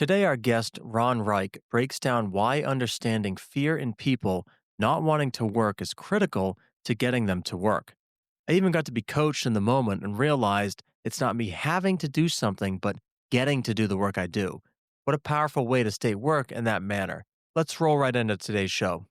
Today, our guest, Ron Reich, breaks down why understanding fear in people not wanting to work is critical to getting them to work. I even got to be coached in the moment and realized it's not me having to do something, but getting to do the work I do. What a powerful way to state work in that manner. Let's roll right into today's show.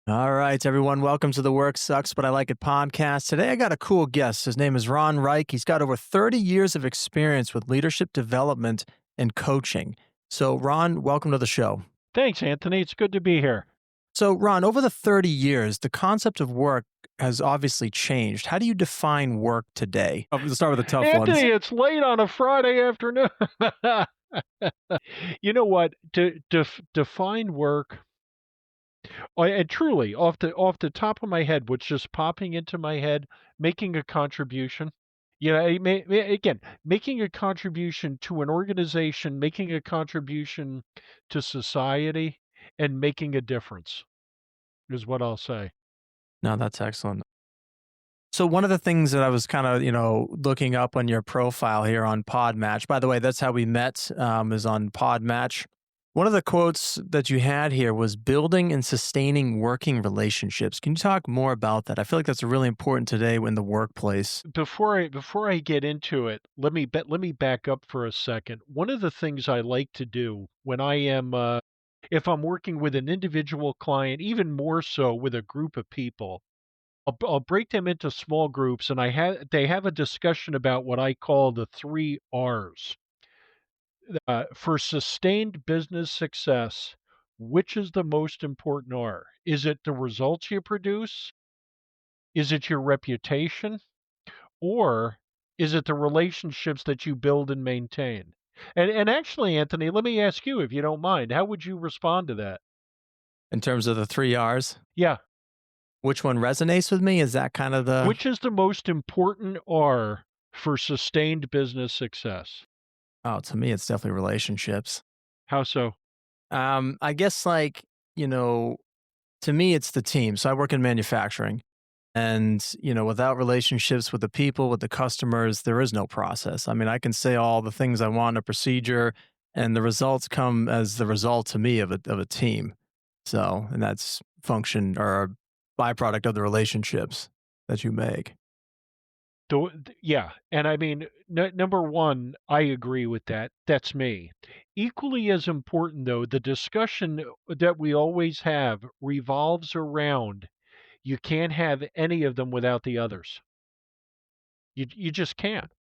All right, everyone. Welcome to the Work Sucks, But I Like It podcast. Today, I got a cool guest. His name is Ron Reich. He's got over 30 years of experience with leadership development and coaching. So, Ron, welcome to the show. Thanks, Anthony. It's good to be here. So, Ron, over the 30 years, the concept of work has obviously changed. How do you define work today? Let's start with the tough ones. Anthony, it's late on a Friday afternoon. You know what? To define work, and truly, off the top of my head, what's just popping into my head, making a contribution. Again, making a contribution to an organization, making a contribution to society, and making a difference is what I'll say. No, that's excellent. So one of the things that I was kind of, looking up on your profile here on Podmatch, by the way, that's how we met, is on Podmatch. One of the quotes that you had here was building and sustaining working relationships. Can you talk more about that? I feel like that's really important today in the workplace. Before I get into it, let me back up for a second. One of the things I like to do when I am if I'm working with an individual client, even more so with a group of people, I'll break them into small groups and they have a discussion about what I call the 3 R's. For sustained business success, which is the most important R? Is it the results you produce? Is it your reputation? Or is it the relationships that you build and maintain? And actually, Anthony, let me ask you, if you don't mind, how would you respond to that? In terms of the 3 R's, Yeah. which one resonates with me? Is that kind of the, Which is the most important R for sustained business success? oh, to me, it's definitely relationships. How so? I guess you know, to me, it's the team. So I work in manufacturing. And, without relationships with the people, with the customers, there is no process. I mean, I can say all the things I want in a procedure, and the results come as the result to me of a team. So, and that's function or a byproduct of the relationships that you make. Yeah, and I mean, number one, I agree with that. That's me. Equally as important, though, the discussion that we always have revolves around you can't have any of them without the others. You just can't.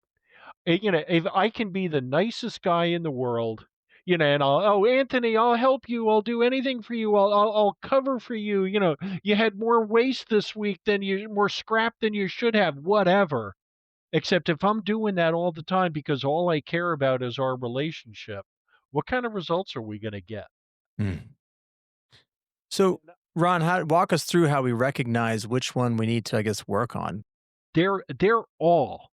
If I can be the nicest guy in the world, and oh, Anthony, I'll help you. I'll do anything for you. I'll cover for you. You had more waste this week more scrap than you should have. Whatever. Except if I'm doing that all the time because all I care about is our relationship, what kind of results are we going to get? Mm. So, Ron, walk us through how we recognize which one we need to, I guess, work on. They're all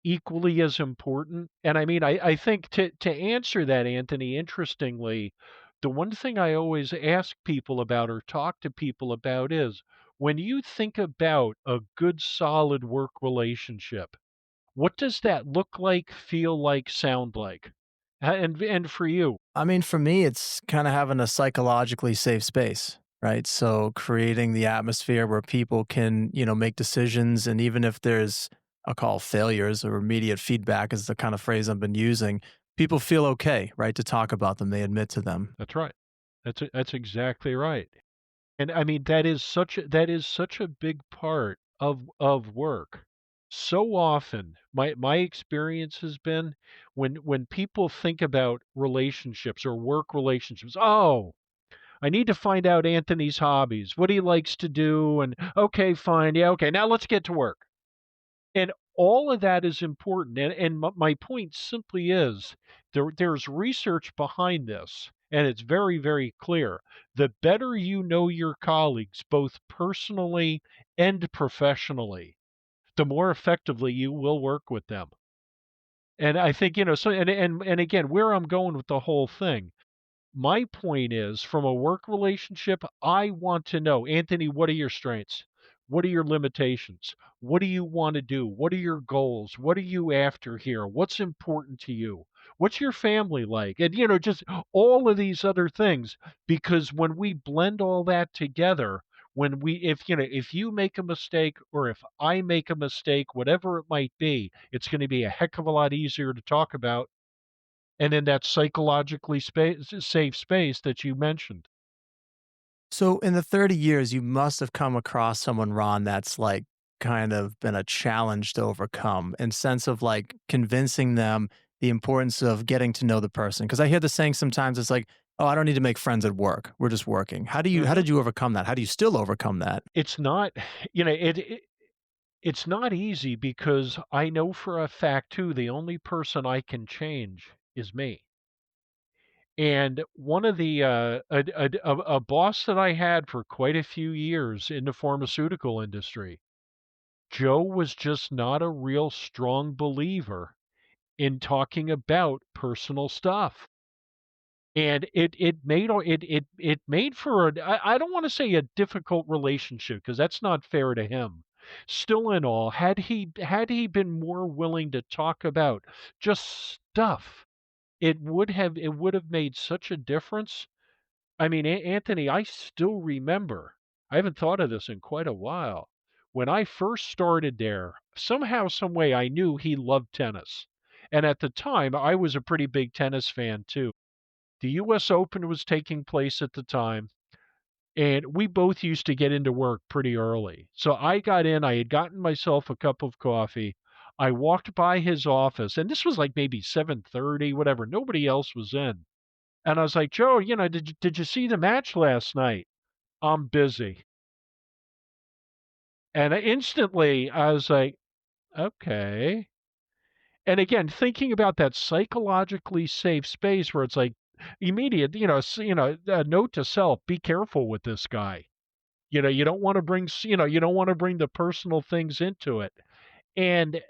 equally as important. And I mean, I think to answer that, Anthony, interestingly, the one thing I always ask people about or talk to people about is when you think about a good, solid work relationship, what does that look like, feel like, sound like? And for you? I mean, for me, it's kind of having a psychologically safe space, right? So creating the atmosphere where people can, make decisions. And even if there's, I'll call failures or immediate feedback is the kind of phrase I've been using, people feel okay, right? To talk about them. They admit to them. That's right. That's exactly right. And I mean, that is such a big part of work. So often, my experience has been when people think about relationships or work relationships, oh, I need to find out Anthony's hobbies, what he likes to do, and okay, fine, yeah, okay, now let's get to work. And all of that is important. And my point simply is there's research behind this, and it's very, very clear. The better you know your colleagues, both personally and professionally, the more effectively you will work with them. And I think, so and again, where I'm going with the whole thing, my point is from a work relationship, I want to know, Anthony, what are your strengths? What are your limitations? What do you want to do? What are your goals? What are you after here? What's important to you? What's your family like? And, just all of these other things. Because when we blend all that together, if you make a mistake or if I make a mistake, whatever it might be, it's going to be a heck of a lot easier to talk about. And in that psychologically safe space that you mentioned. So in the 30 years, you must have come across someone, Ron, that's like kind of been a challenge to overcome in sense of like convincing them the importance of getting to know the person. Cause I hear the saying sometimes it's like, oh, I don't need to make friends at work. We're just working. How Mhm. did you overcome that? How do you still overcome that? It's not, it's not easy because I know for a fact too, the only person I can change is me. And one of the a boss that I had for quite a few years in the pharmaceutical industry, Joe was just not a real strong believer in talking about personal stuff. And it made for I don't wanna say a difficult relationship because that's not fair to him. Still in all, had he been more willing to talk about just stuff, it would have made such a difference. I mean, Anthony, I still remember, I haven't thought of this in quite a while. When I first started there, somehow, some way, I knew he loved tennis. And at the time, I was a pretty big tennis fan too. The US Open was taking place at the time, and we both used to get into work pretty early. So I got in, I had gotten myself a cup of coffee. I walked by his office, and this was like maybe 7:30, whatever. Nobody else was in. And I was like, "Joe, did you see the match last night?" "I'm busy." And instantly I was like, "Okay." And again, thinking about that psychologically safe space where it's like immediate, a note to self, be careful with this guy. You don't want to you don't want to bring the personal things into it. And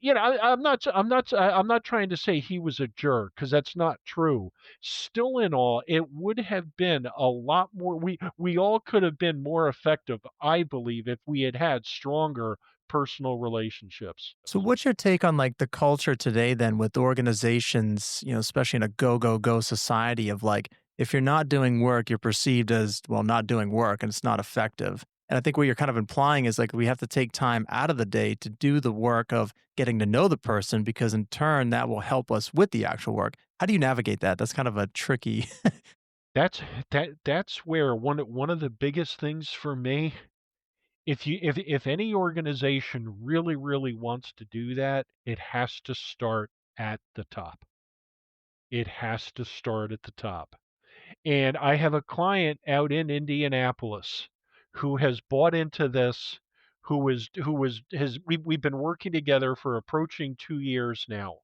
I'm not trying to say he was a jerk because that's not true. Still in all, it would have been a lot more we all could have been more effective, I believe, if we had had stronger personal relationships. So what's your take on like the culture today then with organizations, especially in a go society of like if you're not doing work, you're perceived as well not doing work and it's not effective. And I think what you're kind of implying is like we have to take time out of the day to do the work of getting to know the person because in turn that will help us with the actual work. How do you navigate that? That's kind of a tricky. That's that's where one of the biggest things for me, if any organization really, really wants to do that, it has to start at the top. It has to start at the top. And I have a client out in Indianapolis who has bought into this, who was has we've been working together for approaching 2 years now.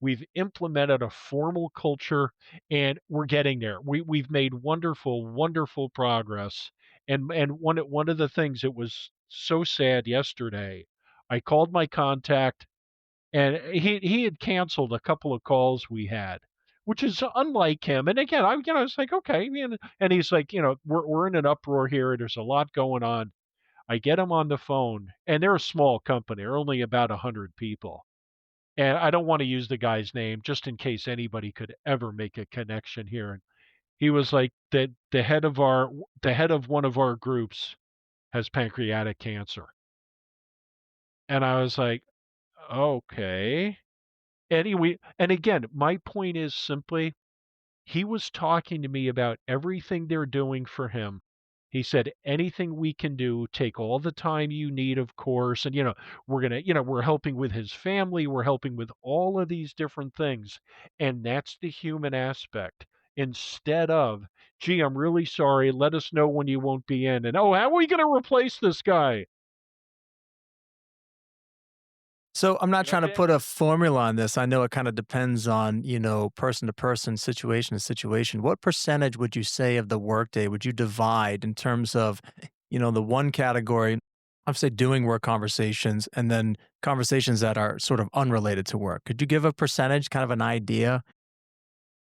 We've implemented a formal culture and we're getting there. We've made wonderful, wonderful progress. And one of the things that was so sad yesterday, I called my contact and he had canceled a couple of calls we had, which is unlike him. And again, I was like, okay, and he's like, we're in an uproar here. There's a lot going on. I get him on the phone, and they're a small company. They're only about 100 people. And I don't want to use the guy's name just in case anybody could ever make a connection here. And he was like, the head of one of our groups has pancreatic cancer. And I was like, okay. Anyway, and again, my point is simply, he was talking to me about everything they're doing for him. He said, anything we can do, take all the time you need, of course. And, we're helping with his family. We're helping with all of these different things. And that's the human aspect. Instead of, gee, I'm really sorry. Let us know when you won't be in. And, oh, how are we going to replace this guy? So I'm not You know, trying to eh, put a formula on this. I know it kind of depends on, person to person, situation to situation. What percentage would you say of the workday would you divide in terms of, the one category, I'd say doing work conversations and then conversations that are sort of unrelated to work? Could you give a percentage, kind of an idea?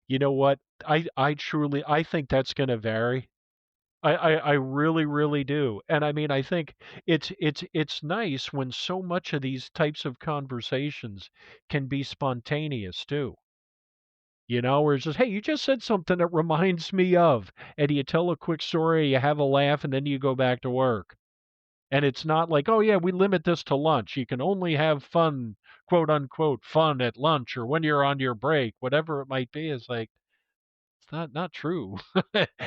you know what? I think that's going to vary. I really, really do, and I mean, I think it's nice when so much of these types of conversations can be spontaneous too, you know, where it's just, "Hey, you just said something that reminds me of," and you tell a quick story, you have a laugh, and then you go back to work, and it's not like, "Oh, yeah, we limit this to lunch. You can only have fun, quote, unquote, 'fun' at lunch or when you're on your break," whatever it might be, it's like, it's not true,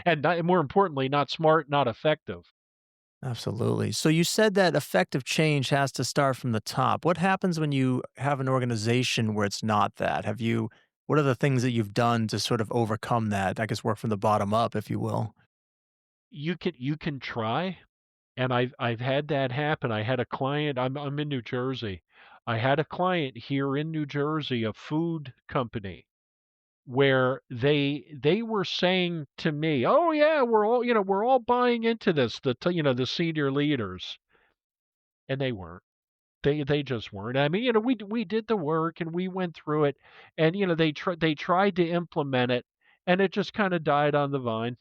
and not more importantly, not smart, not effective. Absolutely. So you said that effective change has to start from the top. What happens when you have an organization where it's not that? What are the things that you've done to sort of overcome that? I guess work from the bottom up, if you will. You can try, and I've had that happen. I had a client. I'm in New Jersey. I had a client here in New Jersey, a food company, where they were saying to me, "Oh yeah, we're all buying into this." The senior leaders, and they weren't. They just weren't. I mean, we did the work and we went through it, and they tried to implement it, and it just kind of died on the vine.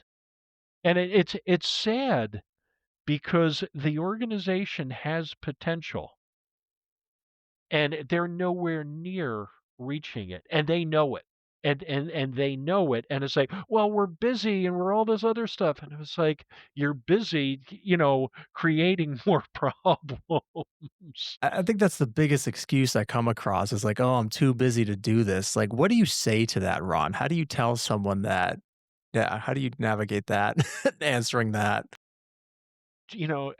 And it's sad because the organization has potential and they're nowhere near reaching it, and they know it. And they know it, and it's like, "Well, we're busy and we're all this other stuff." And it was like, "You're busy, creating more problems." I think that's the biggest excuse I come across is like, oh, I'm too busy to do this. Like, what do you say to that, Ron? How do you tell someone that? Yeah, how do you navigate that? Answering that.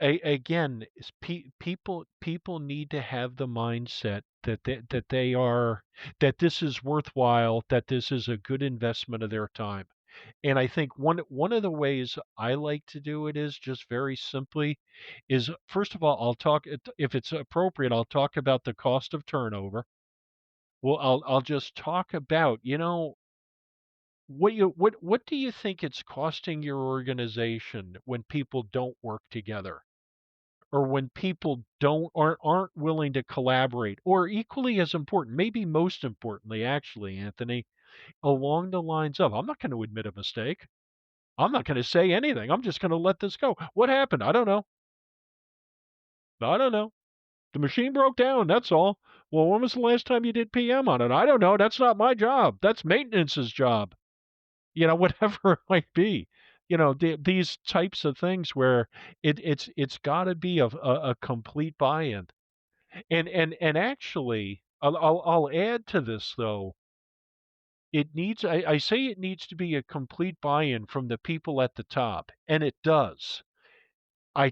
Again, people need to have the mindset that this is worthwhile, that this is a good investment of their time. And I think one of the ways I like to do it is just very simply is, first of all, if it's appropriate, I'll talk about the cost of turnover. Well, I'll just talk about, what do you think it's costing your organization when people don't work together? Or when people aren't willing to collaborate, or equally as important, maybe most importantly, actually, Anthony, along the lines of, I'm not going to admit a mistake. I'm not going to say anything. I'm just going to let this go. What happened? I don't know. I don't know. The machine broke down. That's all. Well, when was the last time you did PM on it? I don't know. That's not my job. That's maintenance's job. Whatever it might be. These types of things where it's got to be a complete buy-in. And actually, I'll add to this though. I say it needs to be a complete buy-in from the people at the top, and it does.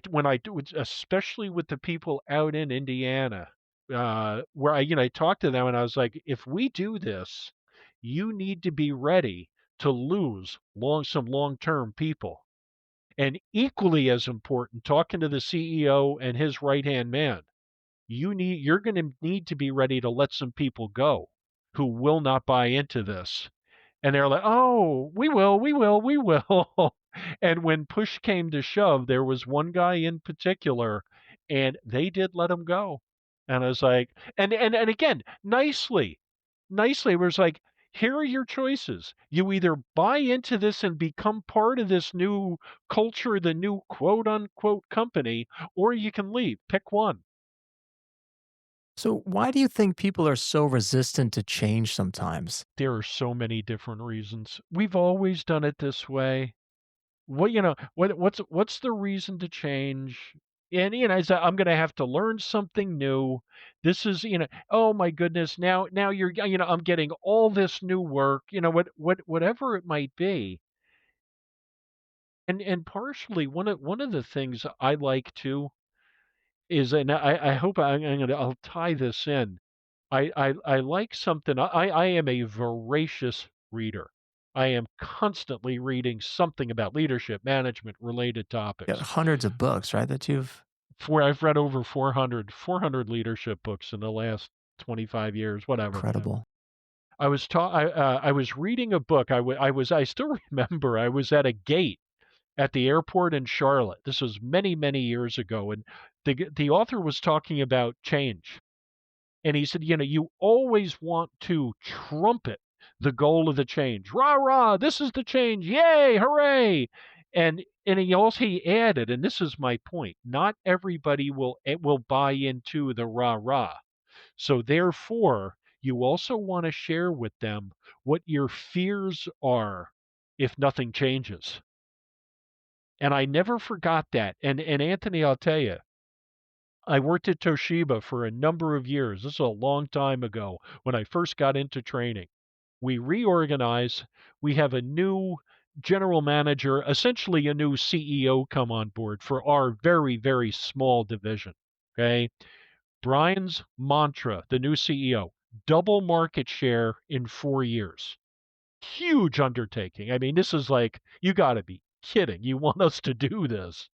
When I do it, especially with the people out in Indiana, where I talked to them and I was like, if we do this, you need to be ready to lose some long-term people. And equally as important, talking to the CEO and his right-hand man, you're going to need to be ready to let some people go who will not buy into this. And they're like, "Oh, we will, we will, we will." And when push came to shove, there was one guy in particular, and they did let him go. And I was like, and again, nicely, it was like, here are your choices. You either buy into this and become part of this new culture, the new quote unquote company, or you can leave. Pick one. So, why do you think people are so resistant to change sometimes? There are so many different reasons. We've always done it this way. What's the reason to change? And I said, I'm gonna have to learn something new. This is, oh my goodness, now I'm getting all this new work, whatever it might be. And partially one of the things I like too is, and I hope I'll tie this in. I like something. I am a voracious reader. I am constantly reading something about leadership, management related Yeah, topics. hundreds of books, right? That you've I've read over 400 leadership books in the last 25 years, whatever. incredible. I was reading a book. I still remember I was at a gate at the airport in Charlotte. This was many, many years ago, and the author was talking about change. And he said, you always want to trumpet the goal of the change. Rah, rah, this is the change. Yay, hooray. And he added, and this is my point, not everybody will buy into the rah-rah. So therefore, you also want to share with them what your fears are if nothing changes. And I never forgot that. And Anthony, I'll tell you, I worked at Toshiba for a number of years. This is a long time ago when I first got into training. We reorganize. We have a new general manager, essentially a new CEO come on board for our very, very small division. Okay. Brian's mantra, the new CEO, double market share in 4 years. Huge undertaking. I mean, this is like, you got to be kidding. You want us to do this?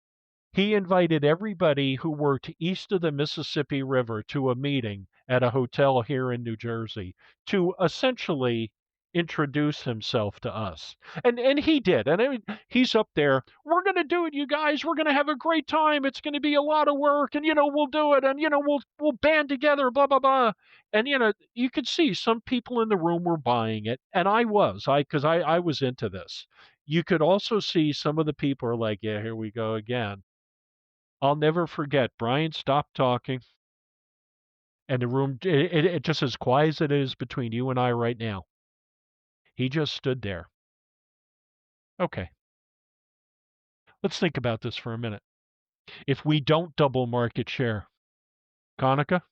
He invited everybody who worked east of the Mississippi River to a meeting at a hotel here in New Jersey to essentially introduce himself to us. And he did. And I mean, he's up there. We're going to do it, you guys. We're going to have a great time. It's going to be a lot of work and we'll do it and we'll band together blah blah blah. And you could see some people in the room were buying it and I was. I cuz I was into this. You could also see some of the people are like, yeah, here we go again. I'll never forget, Brian stopped talking, and the room, it just as quiet as it is between you and I right now. He just stood there. Okay, let's think about this for a minute. If we don't double market share, Konica,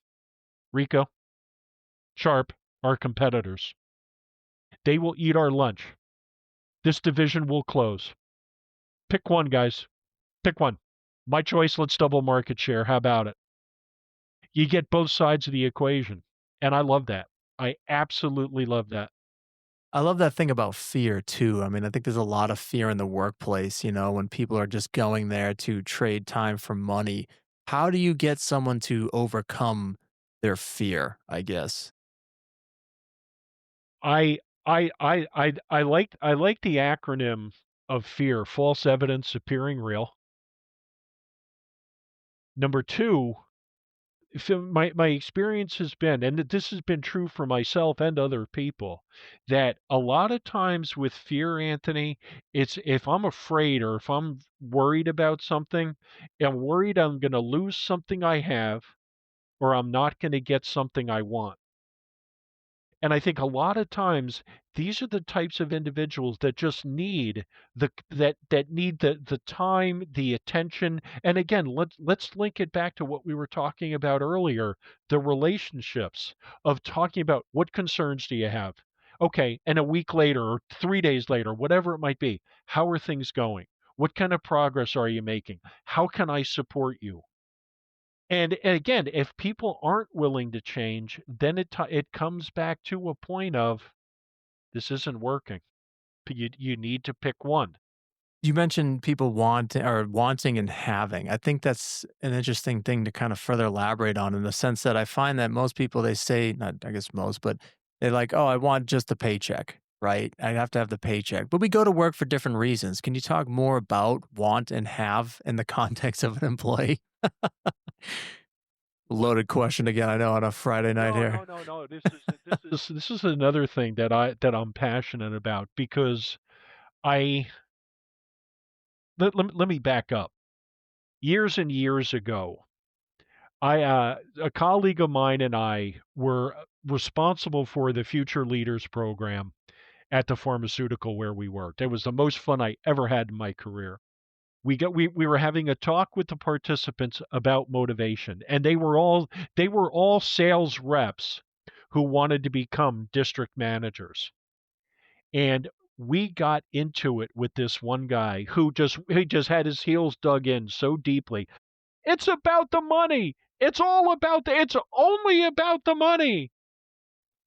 Rico, Sharp, our competitors, they will eat our lunch. This division will close. Pick one, guys. Pick one. My choice, let's double market share. How about it? You get both sides of the equation. And I love that. I absolutely love that. I love that thing about fear too. I mean, I think there's a lot of fear in the workplace, when people are just going there to trade time for money. How do you get someone to overcome their fear, I guess? I like the acronym of fear, false evidence appearing real. Number two, so my experience has been, and this has been true for myself and other people, that a lot of times with fear, Anthony, it's if I'm afraid or if I'm worried about something, I'm worried I'm going to lose something I have or I'm not going to get something I want. And I think a lot of times these are the types of individuals that just need that need the time, the attention. And again, let's link it back to what we were talking about earlier, the relationships of talking about what concerns do you have? Okay, and a week later or 3 days later, whatever it might be, how are things going? What kind of progress are you making? How can I support you? And again, if people aren't willing to change, then it comes back to a point of this isn't working. You need to pick one. You mentioned people wanting and having. I think that's an interesting thing to kind of further elaborate on in the sense that I find that most people they say, not I guess most, but they're like, "Oh, I want just the paycheck." Right? I have to have the paycheck. But we go to work for different reasons. Can you talk more about want and have in the context of an employee? Loaded question again, I know on a Friday night No, no, here. no, no. This is another thing that I'm passionate about because I let me back up. Years and years ago, I a colleague of mine and I were responsible for the Future Leaders program at the pharmaceutical where we worked. It was the most fun I ever had in my career. We were having a talk with the participants about motivation, and they were all sales reps who wanted to become district managers. And we got into it with this one guy who he just had his heels dug in so deeply. It's about the money. It's only about the money.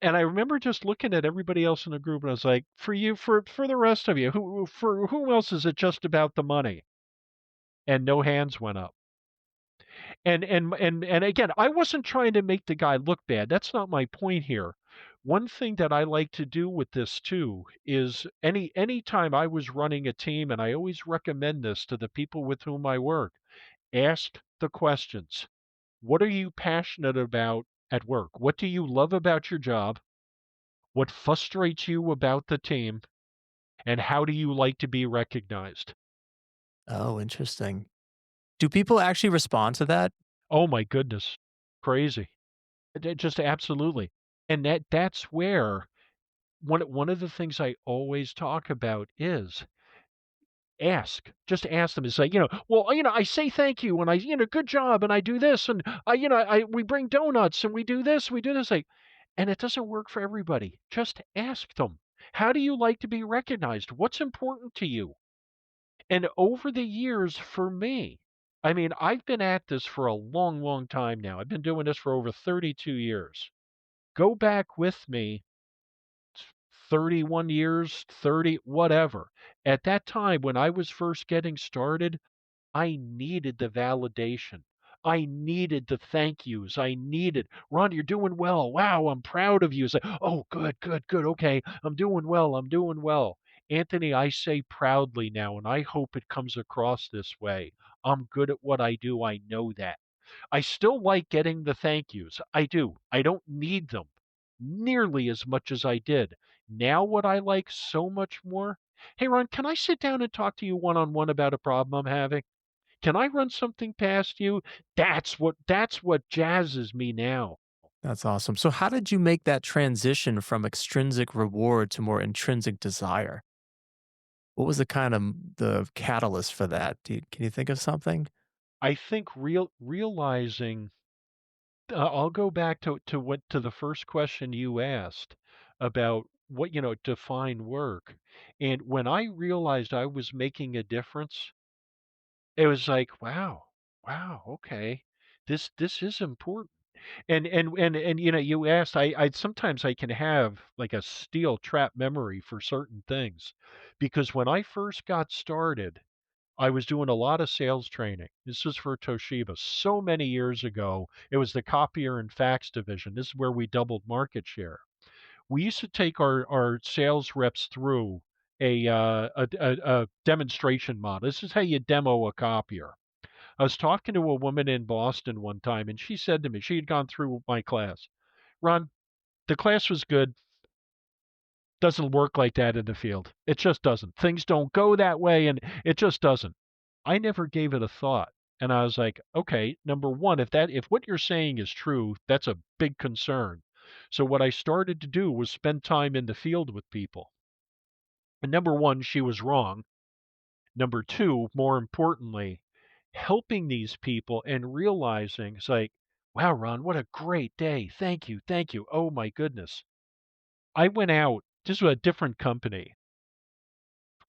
And I remember just looking at everybody else in the group and I was like, for the rest of you, for who else is it just about the money? And no hands went up. And again, I wasn't trying to make the guy look bad. That's not my point here. One thing that I like to do with this too is anytime I was running a team, and I always recommend this to the people with whom I work, ask the questions. What are you passionate about at work? What do you love about your job? What frustrates you about the team? And how do you like to be recognized? Oh, interesting. Do people actually respond to that? Oh my goodness. Crazy. Just absolutely. And that's where one of the things I always talk about is ask. Just ask them. It's like, "Well, I say thank you and good job and I do this and I we bring donuts and we do this." Like, and it doesn't work for everybody. Just ask them. How do you like to be recognized? What's important to you? And over the years for me, I mean, I've been at this for a long, long time now. I've been doing this for over 32 years. Go back with me 31 years, 30, whatever. At that time, when I was first getting started, I needed the validation. I needed the thank yous. I needed, Ron, you're doing well. Wow, I'm proud of you. It's like, oh, good, good, good. Okay, I'm doing well. I'm doing well. Anthony, I say proudly now, and I hope it comes across this way. I'm good at what I do. I know that. I still like getting the thank yous. I do. I don't need them nearly as much as I did. Now, what I like so much more, hey, Ron, can I sit down and talk to you one on one about a problem I'm having? Can I run something past you? That's what jazzes me now. That's awesome. So how did you make that transition from extrinsic reward to more intrinsic desire? What was the kind of the catalyst for that? Can you think of something? I think realizing I'll go back to the first question you asked about what, define work. And when I realized I was making a difference, it was like, wow, wow, okay. This is important. And you asked, I sometimes I can have like a steel trap memory for certain things because when I first got started, I was doing a lot of sales training. This was for Toshiba so many years ago. It was the copier and fax division. This is where we doubled market share. We used to take our sales reps through a demonstration model. This is how you demo a copier. I was talking to a woman in Boston one time, and she said to me, she had gone through my class. Ron, the class was good. Doesn't work like that in the field. It just doesn't. Things don't go that way, and it just doesn't. I never gave it a thought. And I was like, okay, number one, if what you're saying is true, that's a big concern. So what I started to do was spend time in the field with people. And number one, she was wrong. Number two, more importantly, helping these people and realizing it's like, wow, Ron, what a great day. Thank you. Thank you. Oh my goodness. I went out, this was a different company.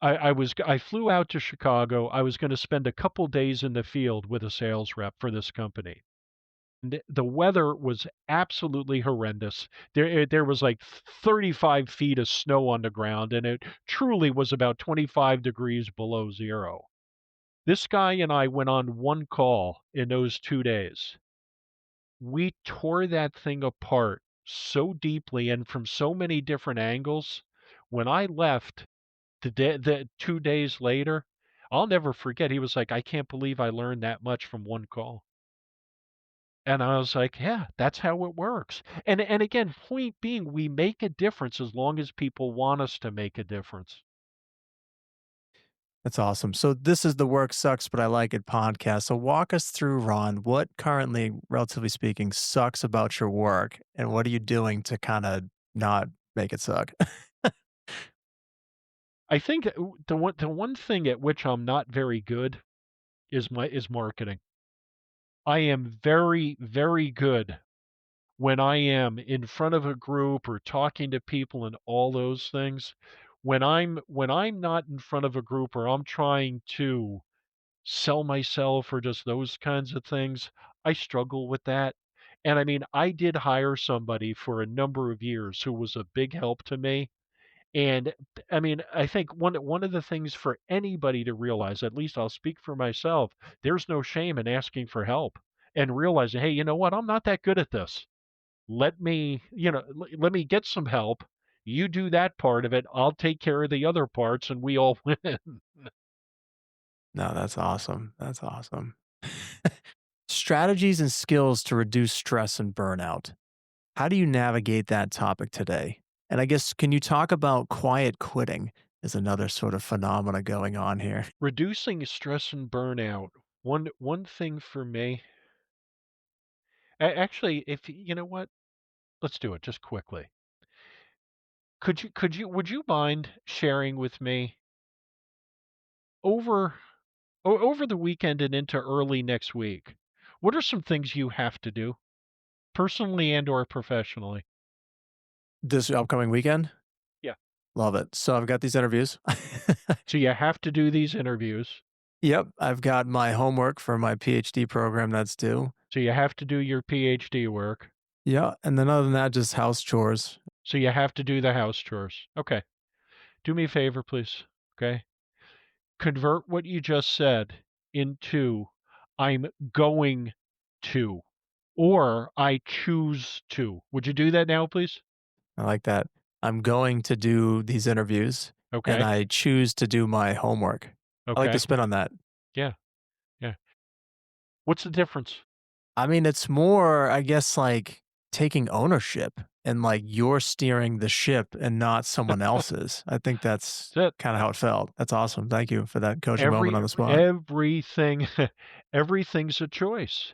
I flew out to Chicago. I was going to spend a couple days in the field with a sales rep for this company. And the weather was absolutely horrendous. There was like 35 feet of snow on the ground, and it truly was about 25 degrees below zero. This guy and I went on one call in those 2 days. We tore that thing apart so deeply and from so many different angles. When I left, the 2 days later, I'll never forget, he was like, "I can't believe I learned that much from one call." And I was like, "Yeah, that's how it works." And again, point being, we make a difference as long as people want us to make a difference. That's awesome. So this is the Work Sucks, but I Like It podcast. So walk us through, Ron, what currently, relatively speaking, sucks about your work, and what are you doing to kind of not make it suck? I think the one thing at which I'm not very good is marketing. I am very, very good when I am in front of a group or talking to people and all those things. When I'm not in front of a group or I'm trying to sell myself or just those kinds of things, I struggle with that. And I mean, I did hire somebody for a number of years who was a big help to me. And I mean, I think one of the things for anybody to realize, at least I'll speak for myself, there's no shame in asking for help and realizing, hey, you know what? I'm not that good at this. Let me get some help. You do that part of it. I'll take care of the other parts and we all win. No, that's awesome. That's awesome. Strategies and skills to reduce stress and burnout. How do you navigate that topic today? And I guess, can you talk about quiet quitting? is another sort of phenomena going on here. Reducing stress and burnout. One thing for me, actually, if you know what, let's do it just quickly. Would you mind sharing with me over over the weekend and into early next week? What are some things you have to do personally and or professionally? This upcoming weekend? Yeah. Love it. So I've got these interviews. So you have to do these interviews. Yep, I've got my homework for my PhD program that's due. So you have to do your PhD work. Yeah, and then other than that, just house chores. So you have to do the house chores. Okay. Do me a favor, please. Okay. Convert what you just said into I'm going to or I choose to. Would you do that now, please? I like that. I'm going to do these interviews and Okay. I choose to do my homework. I like the Okay. spin on that. Yeah. Yeah. What's the difference? I mean, it's more, I guess, like taking ownership and like you're steering the ship and not someone else's. I think that's That's it. kind of how it felt. That's awesome. Thank you for that coaching moment Every on the spot. everything everything's a choice.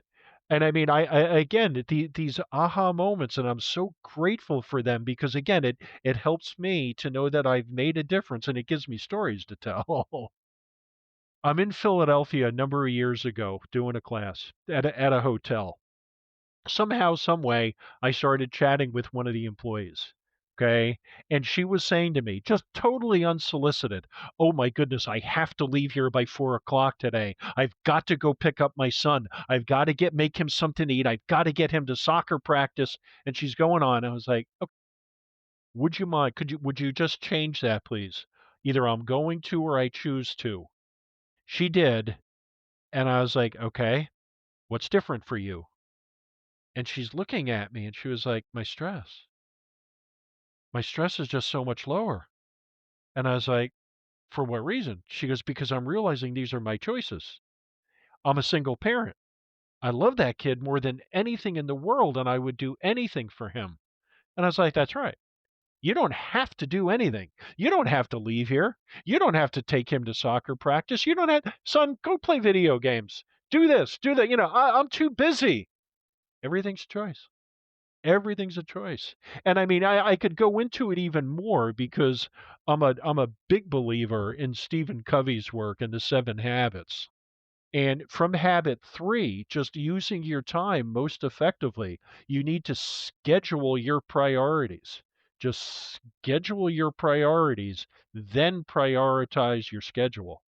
And I mean, I again, these aha moments, and I'm so grateful for them because again, it helps me to know that I've made a difference and it gives me stories to tell. I'm in Philadelphia a number of years ago doing a class at a hotel. Somehow, some way, I started chatting with one of the employees. Okay. And she was saying to me, just totally unsolicited, "Oh my goodness, I have to leave here by 4 o'clock today. I've got to go pick up my son. I've got to make him something to eat. I've got to get him to soccer practice." And she's going on. I was like, "Okay, would you mind? Would you just change that, please? Either I'm going to or I choose to." She did. And I was like, "Okay, what's different for you?" And she's looking at me and she was like, "My stress. My stress is just so much lower." And I was like, "For what reason?" She goes, "Because I'm realizing these are my choices. I'm a single parent. I love that kid more than anything in the world, and I would do anything for him." And I was like, "That's right. You don't have to do anything. You don't have to leave here. You don't have to take him to soccer practice. You don't have, son, go play video games. Do this, do that. I'm too busy." Everything's a choice. Everything's a choice. And I mean, I could go into it even more because I'm a big believer in Stephen Covey's work in the 7 Habits. And from habit 3, just using your time most effectively, you need to schedule your priorities. Just schedule your priorities, then prioritize your schedule.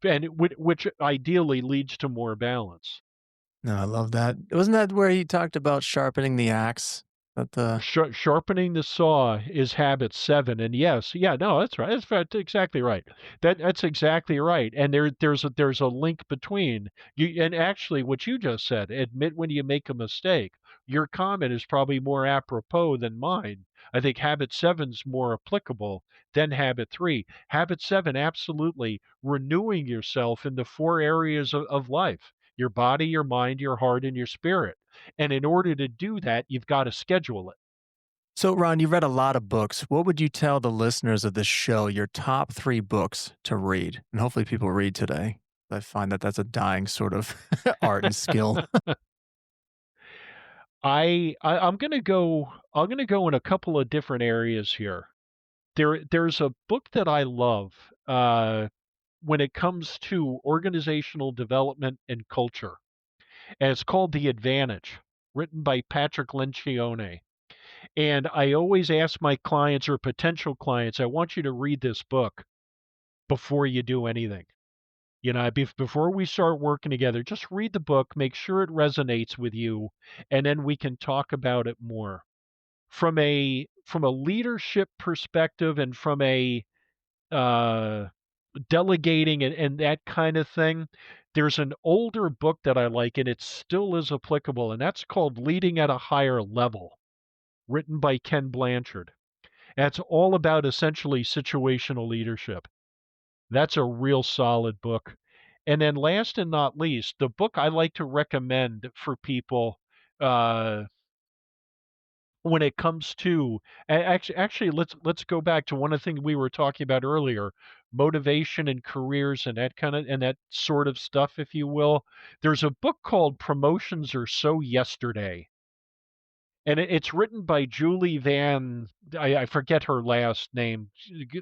And which ideally leads to more balance. No, I love that. Wasn't that where he talked about sharpening the axe? That the Sharpening the saw is habit 7, and yes, yeah, no, that's right. That's exactly right. That's exactly right. And there's a link between you and actually what you just said. Admit when you make a mistake. Your comment is probably more apropos than mine. I think habit 7's more applicable than habit 3. Habit 7, absolutely renewing yourself in the 4 areas of life: your body, your mind, your heart, and your spirit. And in order to do that, you've got to schedule it. So, Ron, you've read a lot of books. What would you tell the listeners of this show your top 3 books to read? And hopefully people read today. I find that that's a dying sort of art and skill. I'm gonna go in a couple of different areas here. There's a book that I love when it comes to organizational development and culture, and it's called The Advantage, written by Patrick Lencioni. And I always ask my clients or potential clients, I want you to read this book before you do anything. Before we start working together, just read the book, make sure it resonates with you, and then we can talk about it more. From a leadership perspective and from a uh, delegating and that kind of thing, there's an older book that I like, and it still is applicable, and that's called Leading at a Higher Level, written by Ken Blanchard. That's all about essentially situational leadership. That's a real solid book. And then last and not least, the book I like to recommend for people, uh, when it comes to actually, let's go back to one of the things we were talking about earlier, motivation and careers and that sort of stuff, if you will. There's a book called Promotions Are So Yesterday, and it's written by Julie Van. I forget her last name.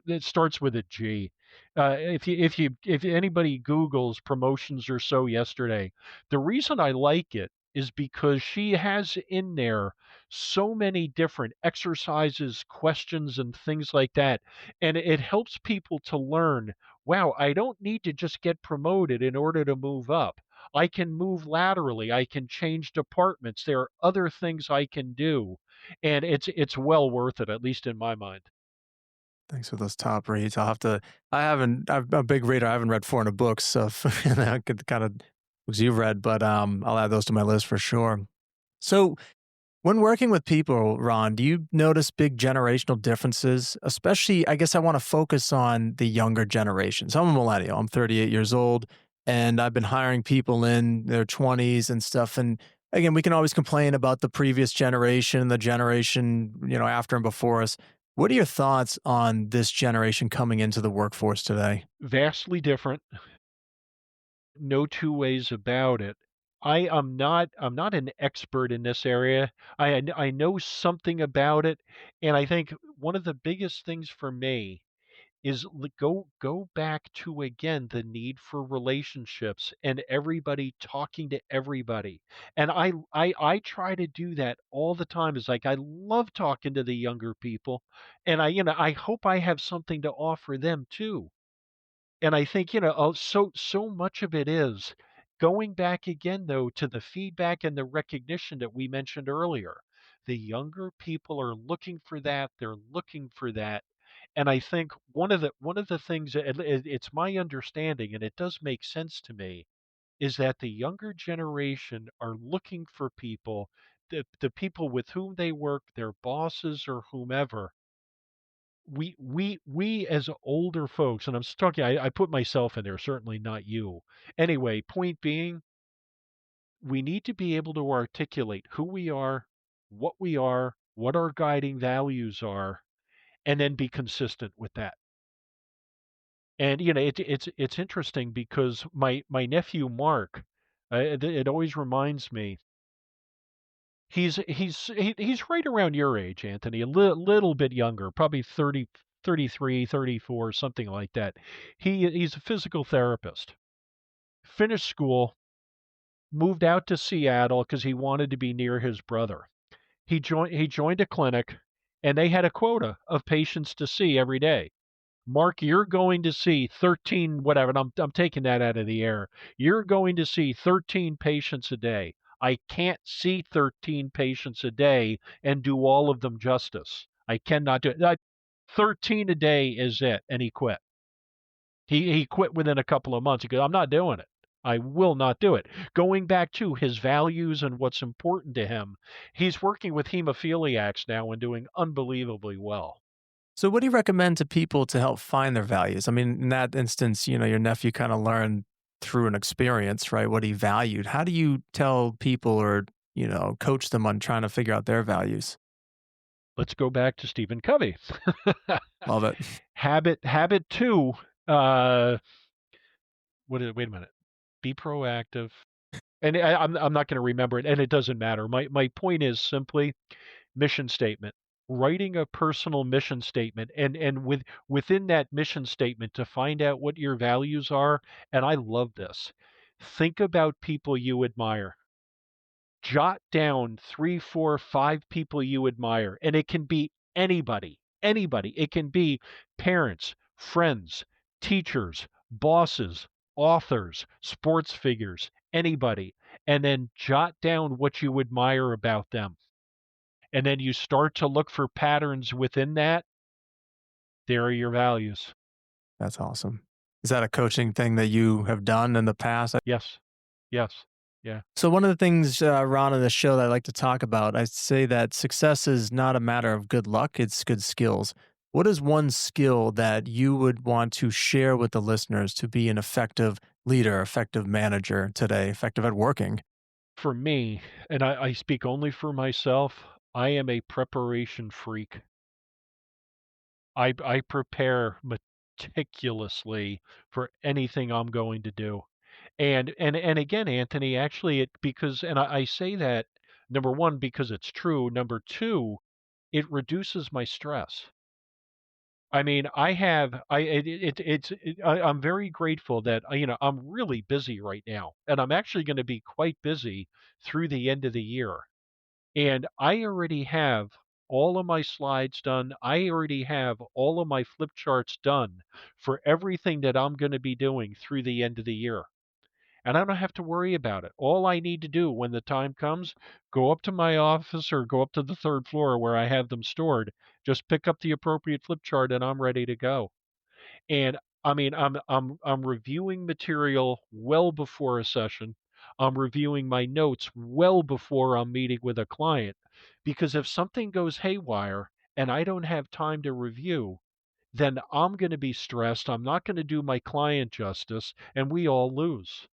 It starts with a G. If anybody Googles promotions or so yesterday, the reason I like it is because she has in there so many different exercises, questions, and things like that, and it helps people to learn. Wow, I don't need to just get promoted in order to move up. I can move laterally, I can change departments, there are other things I can do, and it's well worth it, at least in my mind. Thanks for those top reads. I'll have to. I'm a big reader. I haven't read 400 books, so I could kind of books you've read, but I'll add those to my list for sure. So, when working with people, Ron, do you notice big generational differences? Especially, I guess I want to focus on the younger generations. I'm a millennial. I'm 38 years old, and I've been hiring people in their 20s and stuff. And again, we can always complain about the previous generation, the generation after and before us. What are your thoughts on this generation coming into the workforce today? Vastly different, no two ways about it. I'm not an expert in this area. I know something about it, and I think one of the biggest things for me is go back to again the need for relationships and everybody talking to everybody. And I try to do that all the time. Is like I love talking to the younger people, and I hope I have something to offer them too. And I think, so much of it is going back again, though, to the feedback and the recognition that we mentioned earlier. The younger people are looking for that. They're looking for that. And I think one of the things that it's my understanding, and it does make sense to me, is that the younger generation are looking for people, the people with whom they work, their bosses or whomever, we as older folks, and I'm s talking I put myself in there, certainly not you. Anyway, point being, we need to be able to articulate who we are, what our guiding values are, and then be consistent with that. And, it's interesting because my nephew Mark, it always reminds me, he's right around your age, Anthony, a little bit younger, probably 30, 33, 34, something like that. He's a physical therapist. Finished school, moved out to Seattle because he wanted to be near his brother. He joined a clinic, and they had a quota of patients to see every day. Mark, you're going to see 13 whatever, and I'm taking that out of the air. You're going to see 13 patients a day. I can't see 13 patients a day and do all of them justice. I cannot do it. 13 a day is it, and he quit. He quit within a couple of months. He goes, "I'm not doing it. I will not do it." Going back to his values and what's important to him, he's working with hemophiliacs now and doing unbelievably well. So, what do you recommend to people to help find their values? I mean, in that instance, your nephew kind of learned through an experience, right? What he valued. How do you tell people or, coach them on trying to figure out their values? Let's go back to Stephen Covey. Love it. Habit 2, wait a minute. Be proactive. And I'm not gonna remember it, and it doesn't matter. My point is simply mission statement. Writing a personal mission statement and within that mission statement to find out what your values are, and I love this. Think about people you admire. Jot down 3, 4, 5 people you admire, and it can be anybody, anybody. It can be parents, friends, teachers, bosses, authors, sports figures, anybody, and then jot down what you admire about them. And then you start to look for patterns within that. There are your values. That's awesome. Is that a coaching thing that you have done in the past? Yes. Yes. Yeah. So one of the things, Ron, on the show that I like to talk about, I say that success is not a matter of good luck; it's good skills. What is one skill that you would want to share with the listeners to be an effective leader, effective manager today, effective at working? For me, and I speak only for myself, I am a preparation freak. I prepare meticulously for anything I'm going to do. And again, Anthony, actually it because and I say that, number 1, because it's true. Number 2, it reduces my stress. I mean, I have I it it's it, I'm very grateful that I'm really busy right now, and I'm actually going to be quite busy through the end of the year. And I already have all of my slides done. I already have all of my flip charts done for everything that I'm going to be doing through the end of the year. And I don't have to worry about it. All I need to do when the time comes, go up to my office or go up to the 3rd floor where I have them stored, just pick up the appropriate flip chart and I'm ready to go. And I mean, I'm reviewing material well before a session. I'm reviewing my notes well before I'm meeting with a client, because if something goes haywire and I don't have time to review, then I'm going to be stressed. I'm not going to do my client justice, and we all lose.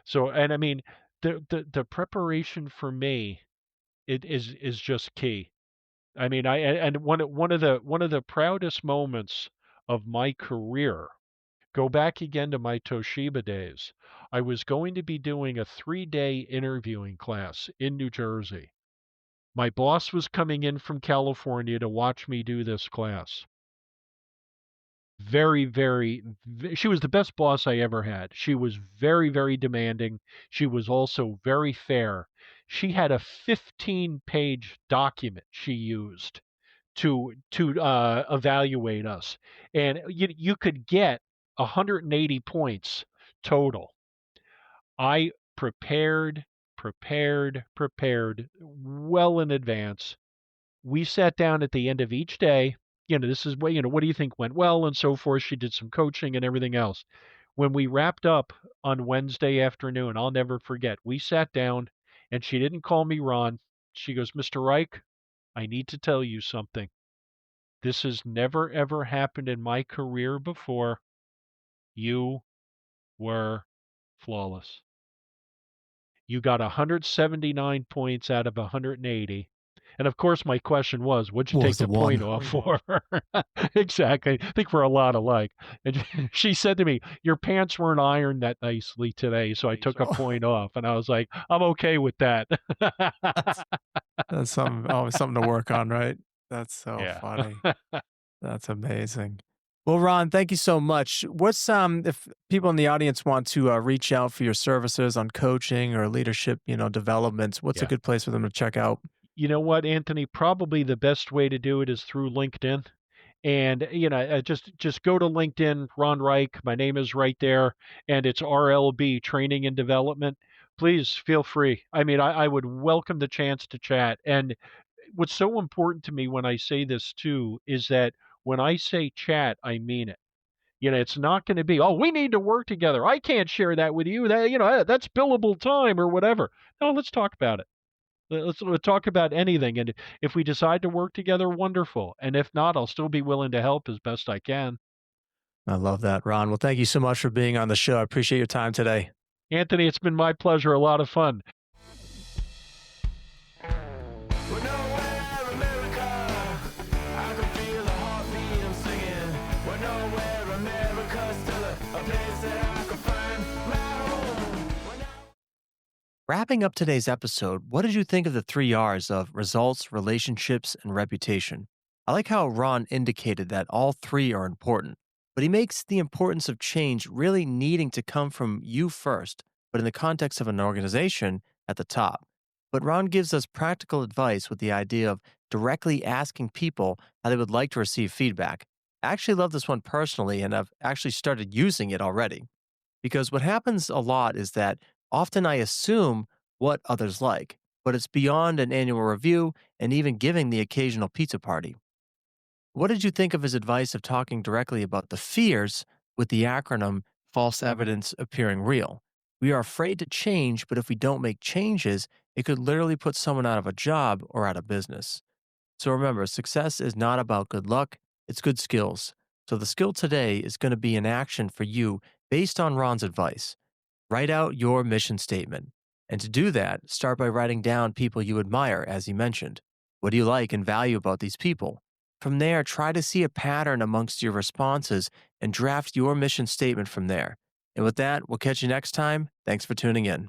So, and I mean, the preparation for me, it is just key. I mean, and one of the proudest moments of my career, go back again to my Toshiba days. I was going to be doing a 3-day interviewing class in New Jersey. My boss was coming in from California to watch me do this class. She was the best boss I ever had. She was very, very demanding. She was also very fair. She had a 15-page document she used to evaluate us, and you could get 180 points total. I prepared well in advance. We sat down at the end of each day. This is what, what do you think went well and so forth. She did some coaching and everything else. When we wrapped up on Wednesday afternoon, I'll never forget. We sat down and she didn't call me Ron. She goes, "Mr. Reich, I need to tell you something. This has never ever happened in my career before. You were flawless. You got 179 points out of 180." And of course, my question was, what'd you What take was the the point one? off for? Exactly. I think we're a lot alike. And she said to me, "Your pants weren't ironed that nicely today, so I took a Oh, point off." And I was like, "I'm okay with that." that's that's something always something to work on, right? That's so Yeah. funny. That's amazing. Well, Ron, thank you so much. What's if people in the audience want to reach out for your services on coaching or leadership, developments, what's a Yeah. good place for them to check out? You know what, Anthony? Probably the best way to do it is through LinkedIn. And just go to LinkedIn, Ron Reich. My name is right there, and it's RLB, Training and Development. Please feel free. I mean, I would welcome the chance to chat. And what's so important to me when I say this too is that when I say chat, I mean it. It's not going to be, "Oh, we need to work together. I can't share that with you. That's billable time or whatever." No, let's talk about it. Let's talk about anything, and if we decide to work together, wonderful, and if not, I'll still be willing to help as best I can. I love that, Ron. Well, thank you so much for being on the show. I appreciate your time today. Anthony, it's been my pleasure, a lot of fun. We're nowhere, America. I can feel the heartbeat I'm singing. We're nowhere, America. Still a place that I can find my home. Wrapping up today's episode, what did you think of the three R's of results, relationships, and reputation? I like how Ron indicated that all three are important, but he makes the importance of change really needing to come from you first, but in the context of an organization at the top. But Ron gives us practical advice with the idea of directly asking people how they would like to receive feedback. I actually love this one personally, and I've actually started using it already. Because what happens a lot is that often I assume what others like, but it's beyond an annual review and even giving the occasional pizza party. What did you think of his advice of talking directly about the fears with the acronym false evidence appearing real? We are afraid to change, but if we don't make changes, it could literally put someone out of a job or out of business. So remember, success is not about good luck, it's good skills. So the skill today is going to be an action for you based on Ron's advice. Write out your mission statement. And to do that, start by writing down people you admire, as he mentioned. What do you like and value about these people? From there, try to see a pattern amongst your responses and draft your mission statement from there. And with that, we'll catch you next time. Thanks for tuning in.